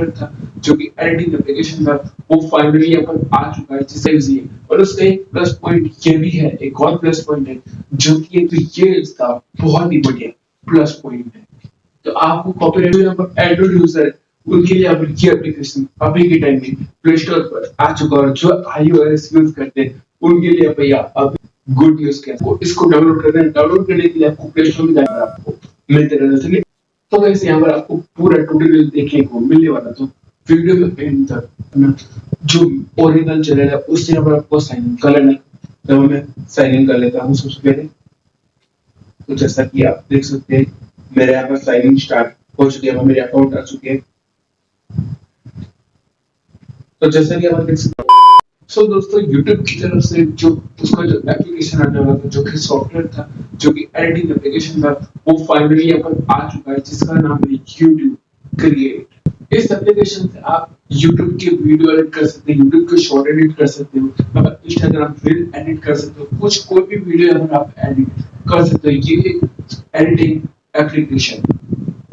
Software था जो कि एडिटिंग एप्लीकेशन था, वो फाइनली यहाँ पर आ चुका है जिससे इजी है। और उसका एक प्लस पॉइंट ये भी है, एक और प्लस पॉइंट है जो कि तो ये इसका बहुत ही बढ़िया प्लस पॉइंट है। तो आपको कॉपीराइट यहाँ पर एंड्रॉइड यूजर है उनके लिए अब ये एप्लीकेशन अभी के टाइम में प्ले स्टोर पर आ चुका है। और जो iOS यूज करते हैं उनके लिए भैया अब गुड न्यूज क्या है, इसको डाउनलोड करना है। डाउनलोड करने के लिए आपको प्ले स्टोर में जाना है, आपको मिलते रहना चाहिए। तो वैसे यहाँ पर आपको पूरा ट्यूटोरियल देखने को मिलने वाला, तो वीडियो में एंड तक अपना जो ओरिजिनल चैनल है उससे यहाँ पर आपको साइन इन कर लेना है। तो मैं साइन इन कर लेता हूँ सबसे पहले। तो जैसा कि आप देख सकते हैं मेरे यहाँ पर साइन इन स्टार्ट हो चुके हैं, मेरे अकाउंट आ चुके हैं। तो जैसा कि आप देख सकते हैं, सो दोस्तों YouTube की तरफ से जो उसका जो एप्लीकेशन आने वाला था, जो कि सॉफ्टवेयर था, जो कि एडिटिंग एप्लीकेशन था, वो फाइनली यहाँ पर आ चुका है जिसका नाम है YouTube क्रिएट। इस एप्लीकेशन से आप YouTube के वीडियो एडिट कर सकते हैं, YouTube के शॉर्ट एडिट कर सकते हो, आप Instagram रील एडिट कर सकते हो, कुछ कोई भी वीडियो अगर आप एडिट कर सकते हो। ये एक एडिटिंग एप्लीकेशन।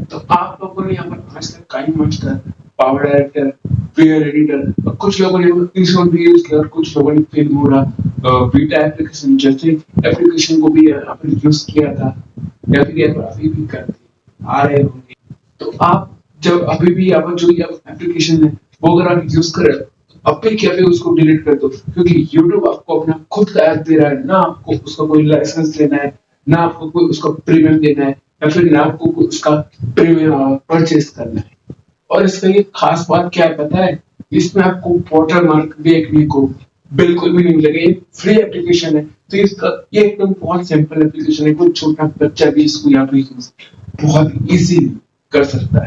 तो आप लोगों ने यहाँ पर आज तक काइन मास्टर, पावर डायरेक्टर, पेयर एडिटर और कुछ लोगों ने इंस्टॉल भी यूज किया और कुछ लोगों ने फिल्मोरा, बीटा एप्लीकेशन जैसे एप्लीकेशन को भी यहाँ पर यूज किया था या फिर यहाँ पर अभी भी करते आ रहे होंगे। तो आप जब अभी भी यहाँ पर जो एप्लीकेशन है वो अगर आप यूज करें अभी क्या भी उसको डिलीट कर दो, क्योंकि YouTube आपको अपना खुद का ऐप दे रहा है, ना आपको उसका कोई लाइसेंस लेना है, ना आपको कोई उसका प्रीमियम देना है, या फिर ना आपको उसका प्रीमियम परचेस करना है। और इसका ये खास बात क्या है पता है, इसमें आपको वाटरमार्क देखने को बिल्कुल भी नहीं मिलेगा। ये फ्री एप्लीकेशन है, तो इसका ये एकदम बहुत सिंपल एप्लीकेशन है, कोई छोटा बच्चा भी इसको यहाँ पे यूज बहुत इजी कर सकता है।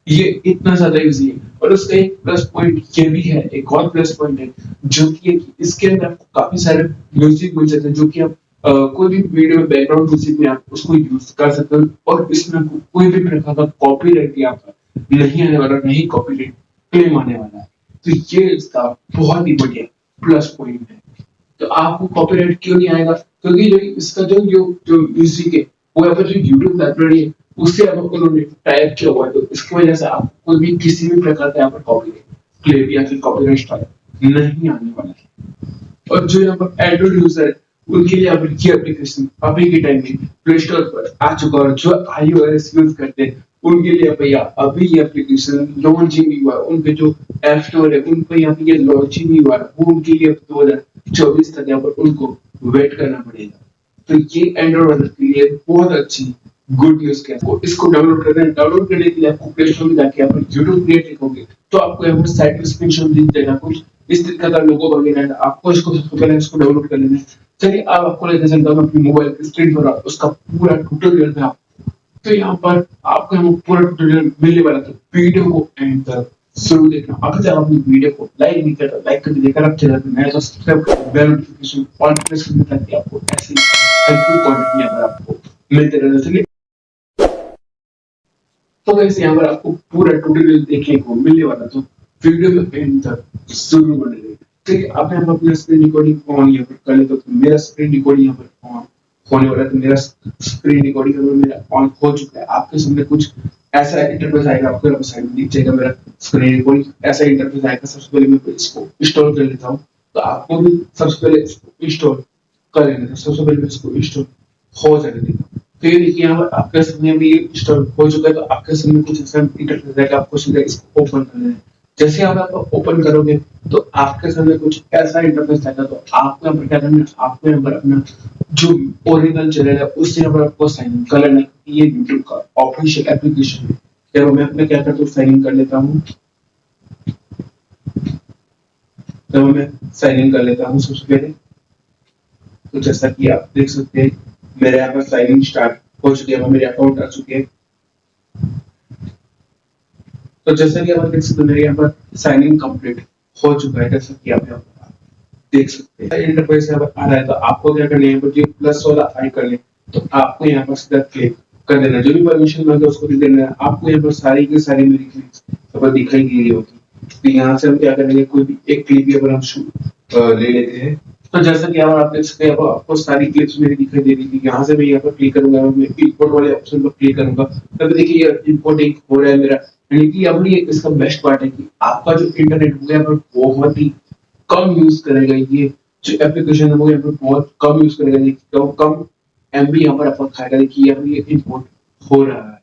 ये इतना ज्यादा इजी है। और उसका एक प्लस पॉइंट ये भी है, एक और प्लस पॉइंट है जो कि इसके अंदर आपको काफी सारे म्यूजिक मिल जाते हैं, जो कि आप कोई भी वीडियो में बैकग्राउंड म्यूजिक में आप उसको यूज कर सकते हो। और इसमें कोई भी प्रकार का कॉपीराइट यहाँ पर नहीं आने वाला, नहीं कॉपीराइट क्लेम आने वाला है। तो ये इसका बहुत ही बढ़िया प्लस पॉइंट है। तो आपको कॉपीराइट क्यों नहीं आएगा, क्योंकि जो इसका जो म्यूजिक है वो यहाँ पर जो यूट्यूब लाइब्रेरी है उससे अब उन्होंने टाइप किया हुआ है। तो इसकी वजह से आपको कोई भी किसी भी प्रकार का यहाँ पर कॉपीराइट क्लेम या फिर कॉपीराइट स्ट्राइक नहीं आने वाला है। और जो यहाँ पर एंड्रॉइड यूजर है उनके लिए अब ये एप्लीकेशन अभी के टाइम में प्ले स्टोर पर आ चुका है। और जो iOS यूज करते हैं उनके लिए भैया अभी ये एप्लीकेशन लॉन्चिंग नहीं हुआ है, उनके जो ऐप स्टोर है उन पर यहाँ पे ये लॉन्चिंग नहीं हुआ है, वो उनके लिए 2024 तक यहाँ पर उनको वेट करना पड़ेगा। तो ये एंड्रॉइड वालों के लिए बहुत अच्छी गुड न्यूज क्या है, इसको डाउनलोड करना है। डाउनलोड करने के लिए आपको प्ले स्टोर में जाके यहाँ पर YouTube क्रिएट लिखोगे तो आपको यहाँ पर साइट में स्क्रीनशॉट दिख जाएगा, कुछ इस तरीके का लोगो वगैरह है। आपको इसको सबसे पहले इसको डाउनलोड कर लेना है। चलिए अब आपको लेकर चलता हूँ अपनी मोबाइल की स्क्रीन पर, उसका पूरा ट्यूटोरियल में आप। तो यहाँ पर आपको यहाँ पूरा ट्यूटोरियल मिलने वाला, तो वीडियो को एंड तक जरूर देखना। अगर जब आपने वीडियो को लाइक नहीं करता, लाइक करके देखकर आप चैनल पर नए तो सब्सक्राइब कर बेल नोटिफिकेशन ऑन प्रेस करना, ताकि आपको ऐसे हेल्पफुल कंटेंट यहाँ पर आपको मिलते रहना चाहिए। तो वैसे यहाँ पर आपको पूरा ट्यूटोरियल देखने को मिलने वाला, तो वीडियो में एंड तक जरूर बने रहिए। ठीक है, अब हम अपना स्क्रीन रिकॉर्डिंग ऑन यहाँ पर कर लेते, तो मेरा स्क्रीन रिकॉर्डिंग यहाँ पर ऑन होने वाला है। तो मेरा स्क्रीन रिकॉर्डिंग मेरा ऑन हो चुका है। आपके सामने कुछ ऐसा इंटरफेस आएगा, आपको यहाँ पर साइड में दिख जाएगा मेरा स्क्रीन रिकॉर्डिंग, ऐसा इंटरफेस आएगा। सबसे पहले मैं इसको इंस्टॉल कर लेता हूँ, तो आपको भी सबसे पहले इसको इंस्टॉल कर लेना है। सबसे पहले मैं इसको इंस्टॉल हो जाने देता हूँ। तो ये देखिए यहाँ पर आपके सामने भी इंस्टॉल हो चुका है। तो आपके सामने कुछ ऐसा इंटरफेस आएगा, आपको सीधा इसको ओपन करना है। जैसे आप ओपन करोगे तो आपके सामने कुछ ऐसा इंटरफेस आएगा। तो आपको यहाँ पर क्या करना है, आपको यहाँ पर अपना जो ओरिजिनल चैनल है उससे यहाँ पर आपको साइन इन कर लेना है। ये YouTube का ऑफिशियल एप्लीकेशन है। चलो मैं अपने क्या करता हूँ, साइन इन कर लेता हूँ। तो मैं साइन इन कर लेता हूँ सबसे पहले। तो जैसा कि आप देख सकते हैं मेरे यहाँ पर साइन इन स्टार्ट हो चुके हैं, मेरे अकाउंट आ चुके हैं। तो जैसा कि आप देख सकते हैं मेरे यहाँ पर साइन इन कंप्लीट हो चुका है, जैसा कि आप यहाँ पर देख सकते हैं इंटरफेस यहाँ पर आ रहा है। तो आपको क्या करना है, यहाँ पर जो प्लस वाला आइकन है तो आपको यहाँ पर सीधा क्लिक कर देना। जो भी परमिशन मांगे उसको दे देना है। आपको यहाँ पर सारी की सारी मेरी क्लिप्स यहाँ पर दिखाई दे रही होगी। तो यहाँ से हम क्या करेंगे, कोई भी एक क्लिप अगर हम ले लेते हैं, तो जैसा कि आप देख सकते हैं आपको सारी क्लिप्स मेरी दिखाई दे रही थी। यहाँ से मैं यहाँ पर क्लिक करूंगा, मैं इंपोर्ट वाले ऑप्शन पर क्लिक करूंगा, तब देखिए ये इंपोर्टिंग हो रहा है मेरा यानी कि अब ये इसका बेस्ट पार्ट है कि आपका जो इंटरनेट हो गया पर बहुत ही कम यूज करेगा, ये जो एप्लीकेशन है वो यहाँ पर बहुत कम यूज करेगा, ये कम एमबी यहाँ पर आपका खाएगा। देखिए यहाँ पर ये इम्पोर्ट हो रहा है।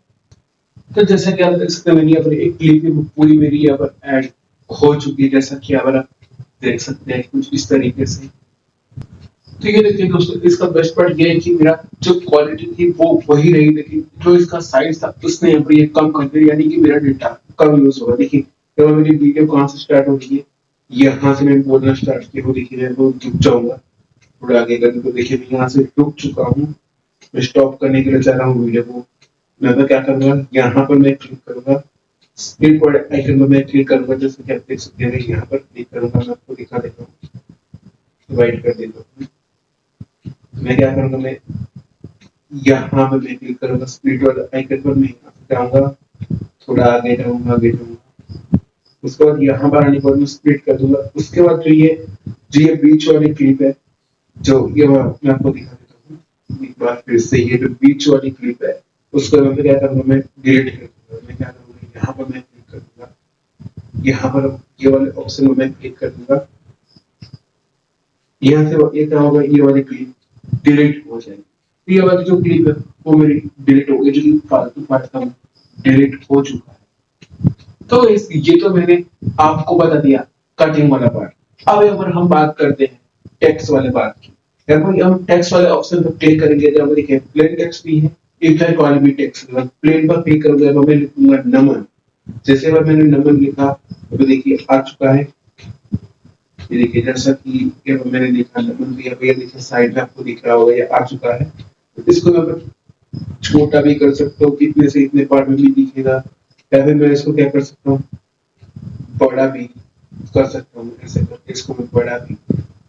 तो जैसा कि आप देख सकते हैं, मैंने यहाँ पर एक क्लिप में पूरी मेरी यहाँ पर ऐड हो चुकी है, जैसा कि यहाँ पर आप देख सकते हैं कुछ इस तरीके से। तो ये देखिए दोस्तों, इसका बेस्ट पार्ट ये है कि मेरा जो क्वालिटी थी वो वही रही, लेकिन जो इसका साइज था उसने यहाँ पर ये कम कर दिया, यानी कि मेरा डेटा कम यूज होगा। देखिए जब मेरी वीडियो कहाँ से स्टार्ट होती है, यहाँ से मैं बोलना स्टार्ट किया हूँ। देखिए मैं रुक जाऊंगा थोड़ा आगे करके, तो देखिए मैं यहाँ से रुक चुका हूँ। मैं स्टॉप करने के लिए चाह रहा हूँ वीडियो को। मैं तो क्या करूंगा, यहाँ पर मैं क्लिक करूंगा, स्क्रीन पर आइकन पर मैं क्लिक करूंगा, जैसे कि आप देख सकते हैं। यहाँ पर क्लिक करूंगा, मैं आपको दिखा देता हूँ, डिवाइड कर देता हूँ। मैं क्या करूंगा, मैं यहाँ पर मैं क्लिक करूंगा, स्प्लिट वाला आइकन पर मैं यहाँ से जाऊंगा, थोड़ा आगे जाऊंगा, आगे जाऊंगा। उसके बाद यहाँ पर आने के बाद मैं स्प्लिट कर दूंगा। उसके बाद जो ये बीच वाली क्लिप है, जो ये मैं आपको दिखा देता हूँ एक बार फिर से। ये जो बीच वाली क्लिप है उसको मैं क्या करूंगा, मैं डिलीट कर दूंगा। मैं क्या करूंगा, यहाँ पर मैं क्लिक कर दूंगा, यहाँ पर ये वाले ऑप्शन में मैं क्लिक कर दूंगा। यहाँ से ये क्या होगा, ये वाली क्लिप डिलीट हो जाएगी। ये वाली जो क्लिप है वो मेरी डिलीट हो गई, जो कि फालतू पार्ट था डिलीट हो चुका है। तो ये तो मैंने आपको बता दिया कटिंग वाला पार्ट। अब अगर हम बात करते हैं टेक्स्ट वाले पार्ट की, हम टेक्स्ट वाले ऑप्शन पर क्लिक करेंगे, जब देखिए प्लेन टेक्स्ट भी है, इफेक्ट वाले भी टेक्स्ट। प्लेन पर क्लिक करूंगा, मैं लिखूंगा नमन। जैसे मैंने नमन लिखा तो देखिए आ चुका है। ये देखिए जैसा कि मैंने लिखा नमन भी, ये देखिए साइड में आपको दिख रहा होगा, ये आ चुका है। तो इसको मैं छोटा भी कर सकता हूँ, कितने से इतने पार्ट में भी दिखेगा, या फिर मैं इसको क्या कर सकता हूँ, बड़ा भी कर सकता हूँ। ऐसे करके इसको मैं बड़ा भी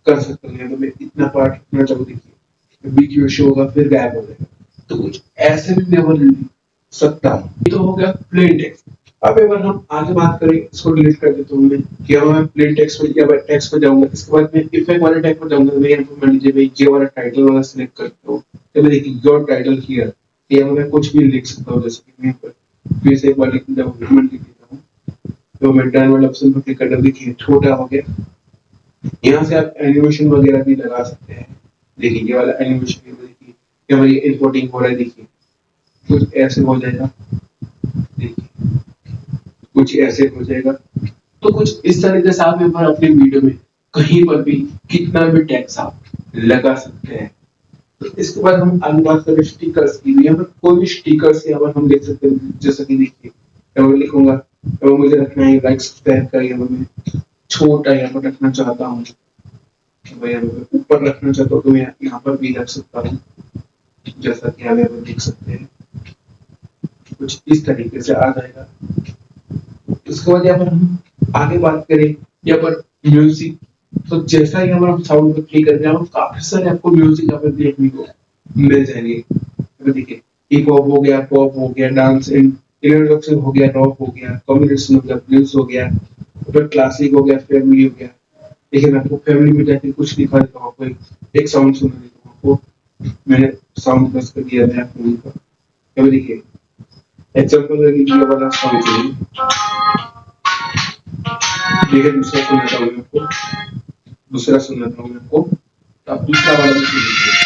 कर सकता हूँ, तो मैं इतना पार्ट इतना चाहूँ, देखिए बीच में शो होगा फिर गायब हो जाएगा। तो कुछ ऐसे भी मैं लिख सकता हूँ। ये तो हो गया प्लेन टेक्स्ट। अब अगर हम आगे बात करें, इसको डिलीट कर देता हूँ मैं, क्या मैं प्लेन टेक्स्ट पर या टेक्स्ट पर जाऊंगा। इसके बाद मैं इफेक्ट वाले टैग पर जाऊंगा। मैं यहाँ पर मान लीजिए मैं ये वाला टाइटल वाला सिलेक्ट करता हूँ, तो मैं देखिए योर टाइटल हियर, यहाँ मैं कुछ भी लिख सकता हूँ। जैसे कि मैं फिर से एक बार लिख देता हूँ, तो मैं डन वाले ऑप्शन पर क्लिक करता हूँ। देखिए छोटा हो गया। यहाँ से आप एनिमेशन वगैरह भी लगा सकते हैं। देखिए ये वाला एनिमेशन, देखिए ये इंपोर्टिंग हो रहा है, देखिए कुछ ऐसे हो जाएगा, देखिए कुछ ऐसे हो जाएगा। तो कुछ इस तरीके से आप अपने वीडियो में कहीं पर भी कितना भी टेक्स्ट आप लगा सकते हैं। तो इसके बाद हम आगे बात करें स्टिकर्स की। यहाँ पर कोई भी स्टिकर्स यहाँ पर हम देख सकते हैं, जैसा कि देखिए मैं लिखूंगा, तो मुझे रखना है लाइक सब्सक्राइब का, यहाँ मैं छोटा यहाँ पर रखना चाहता हूँ, ऊपर रखना चाहता हूँ तो मैं यहाँ पर भी रख सकता हूँ, जैसा कि आप यहाँ पर देख सकते हैं। कुछ इस तरीके से आ जाएगा। उसके बाद यहाँ पर हम आगे बात करें यहाँ पर म्यूजिक, तो जैसा ही हम साउंड पर क्लिक करते हैं, काफी सारे आपको म्यूजिक यहाँ पर देखने को मिल जाएंगे। देखिए हिप हॉप हो गया, पॉप हो गया, डांस एंड इंट्रोडक्शन हो गया, रॉक हो गया, कॉम्बिनेशन हो गया, ब्लूज हो गया, फिर क्लासिक हो गया, फैमिली हो गया। देखिए मैं आपको फैमिली में जाके कुछ दिखा देता हूँ, आपको एक साउंड सुना देता हूँ। आपको मैंने साउंड प्लस कर दिया है फोन का। देखिए एग्जांपल ये वाला साउंड है, ठीक है। दूसरा सुनाता हूँ मैं आपको, दूसरा सुनाता हूँ मैं आपको, तो आप दूसरा वाला भी सुन लीजिए।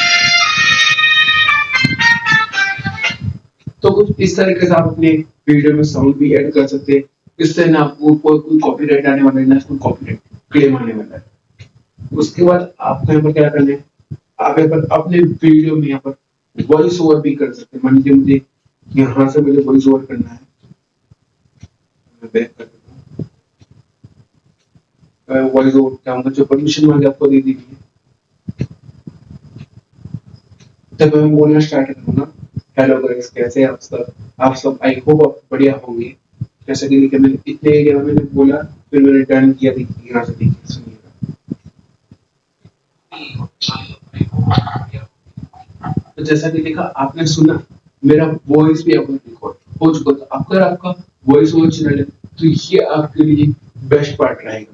तो कुछ इस तरीके से आप अपने वीडियो में साउंड भी ऐड कर सकते हैं। इससे ना आपको कोई कॉपीराइट आने वाला है, ना कोई कॉपीराइट क्लेम आने वाला है। उसके बाद आपको यहाँ पर क्या करना है, आप यहाँ पर अपने वीडियो में यहाँ पर वॉइस ओवर भी कर सकते हैं। मान लीजिए मुझे यहाँ से मुझे वॉइस ओवर करना है, मैं बैक कर देता हूँ। वॉइस ओवर चाहूंगा, जो परमिशन मैंने आपको दे दी है, तब मैं बोलना स्टार्ट करूंगा। हेलो गाइस, कैसे आप सब आई होप आप बढ़िया होंगे। जैसे कि देखिए मैंने इतने एरिया में मैंने बोला, फिर मैंने डन किया। देखिए यहाँ से देखिए सुनिएगा, तो जैसा कि देखा आपने सुना, मेरा वॉइस भी आपने रिकॉर्ड हो चुका था। अगर आपका वॉइस ओवर चैनल है तो ये आपके लिए बेस्ट पार्ट रहेगा।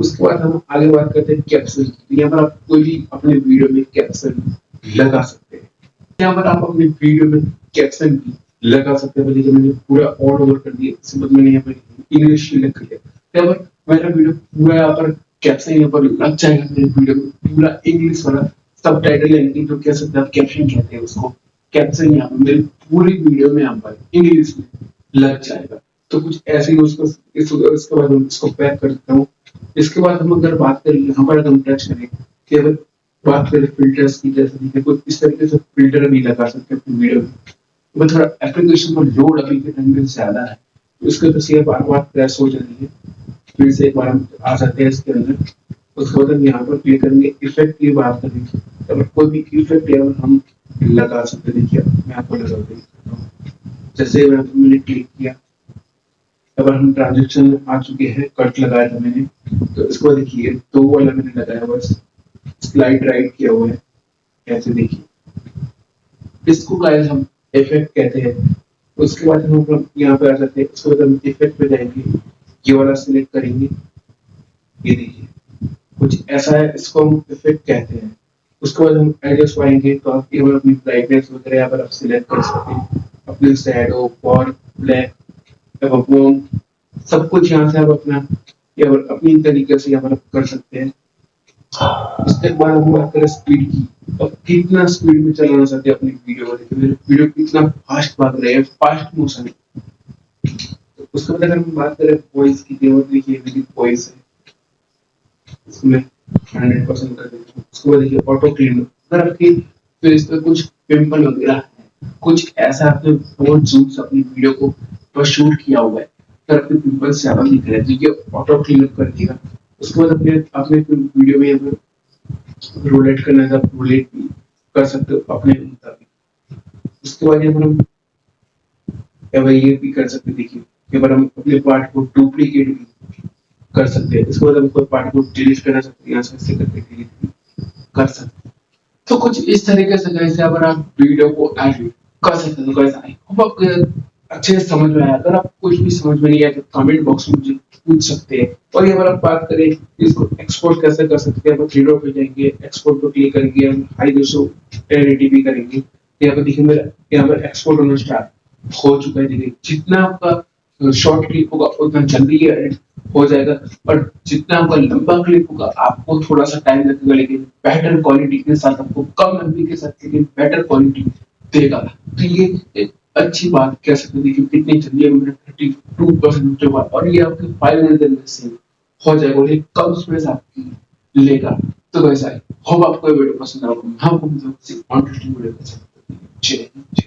उसके बाद हम आगे बात करते हैं कैप्शन। यहाँ पर आप कोई भी अपने वीडियो में कैप्शन लगा सकते हैं। यहाँ पर आप अपने वीडियो में कैप्शन भी लगा सकते हैं। देखिए मैंने पूरा ऑल ओवर कर दिया, इसके बाद मैंने यहाँ पर इंग्लिश सिलेक्ट कर लिया। यहाँ पर मेरा वीडियो पूरा यहाँ पर कैप्शन यहाँ पर लग जाएगा, मेरे वीडियो में पूरा इंग्लिश वाला सब टाइटल, यानी जो कह सकते हैं आप कैप्शन कहते हैं उसको, कैप्शन यहाँ पर मेरी पूरी वीडियो में यहाँ पर इंग्लिश में लग जाएगा। तो कुछ ऐसे ही उसको इसके बाद हम इसको पैक कर देता हूँ। इसके बाद हम अगर बात करें यहाँ पर हम टच करें कि अगर बात करें फिल्टर्स की, जैसे देखिए कुछ इस तरीके से फिल्टर भी लगा सकते हैं अपनी वीडियो में। वो थोड़ा एप्लीकेशन पर लोड अभी के टाइम में ज्यादा है, उसके तो सिर्फ बार बार प्रेस हो जाती है। फिर से एक बार हम आ जाते हैं इसके अंदर, उसके बाद हम यहाँ पर क्लिक करेंगे, इफेक्ट की बात करेंगे। अगर कोई भी इफेक्ट है हम लगा सकते हैं। देखिए मैं आपको लगा देता हूँ, जैसे मैंने क्लिक किया, अगर हम ट्रांजेक्शन में आ चुके हैं, कट लगाया था मैंने, तो इसको देखिए दो वाला मैंने लगाया, बस स्लाइड राइट किया हुआ है ऐसे। देखिए इसको गाइस हम इफेक्ट कहते हैं। उसके बाद हम यहाँ पे आ जाते हैं, उसके बाद हम इफेक्ट पे जाएंगे, ये वाला सिलेक्ट करेंगे, ये देखिए कुछ ऐसा है, इसको हम इफेक्ट कहते हैं। उसके बाद हम एडजस्ट आएंगे, तो आप केवल अपनी ब्राइटनेस वगैरह यहाँ पर आप सिलेक्ट कर सकते हैं, अपने शैडो, फॉर, ब्लैक, सब कुछ यहाँ से आप अपना यहाँ पर अपनी तरीके से यहाँ पर कर सकते हैं। इसके बाद हम बात करें स्पीड की, अब कितना स्पीड में चलाना चाहते हैं अपनी वीडियो को। देखिए मेरे वीडियो कितना फास्ट भाग रहे हैं, फास्ट मोशन। तो उसके बाद अगर हम बात करें वॉइस की, देखिए मेरी वॉइस है, इसमें 100% कर देते हैं। उसके बाद देखिए ऑटो क्लीन, अगर आपकी फेस पे कुछ पिंपल वगैरह है, कुछ ऐसा आपने बहुत जूम से अपनी वीडियो को पर शूट किया हुआ है, तो आपके पिंपल्स ज्यादा दिख रहे हैं, तो ये ऑटो क्लीन अप कर देगा। उसके बाद अपने वीडियो में यहाँ पर रोलेट करना है, आप रोलेट भी कर सकते हो अपने मुताबिक। उसके बाद यहाँ पर हम ये भी कर सकते हैं। देखिए यहाँ पर हम अपने पार्ट को डुप्लीकेट भी कर सकते हैं। इसके बाद हम कोई पार्ट को डिलीट करना सकते हैं, यहाँ से ऐसे करके डिलीट भी कर सकते हैं। तो कुछ इस तरीके से गाइस अगर आप वीडियो को एडिट कर सकते हैं। तो गाइस आई होप आपको अच्छे से समझ में आया। अगर आप कुछ भी समझ में नहीं आया तो कमेंट बॉक्स में मुझे पूछ सकते हैं। और ये अगर आप बात करें इसको एक्सपोर्ट कैसे कर सकते हैं, आप थ्री डॉट पे जाएंगे, एक्सपोर्ट पर क्लिक करेंगे, हम हाई 21080p करेंगे, यहाँ पर देखिए मेरा यहाँ पर एक्सपोर्ट होना स्टार्ट हो चुका है। देखिए जितना आपका शॉर्ट क्लिप होगा उतना जल्दी ये एडिट हो जाएगा, और जितना आपका लंबा क्लिप होगा आपको थोड़ा सा टाइम लगेगा, लेकिन बेटर क्वालिटी के साथ, आपको कम एमबी के साथ लेकिन बेटर क्वालिटी देगा। तो ये एक अच्छी बात कह सकते हैं। देखिए कितनी जल्दी है, 32% हुआ, और ये आपके 5 मिनट में सेव हो जाएगा, और ये कम स्पेस आपकी लेगा। तो वैसा है, होप आपको ये वीडियो पसंद आएगा। हम आपको किसी इंटरेस्टिंग वीडियो के साथ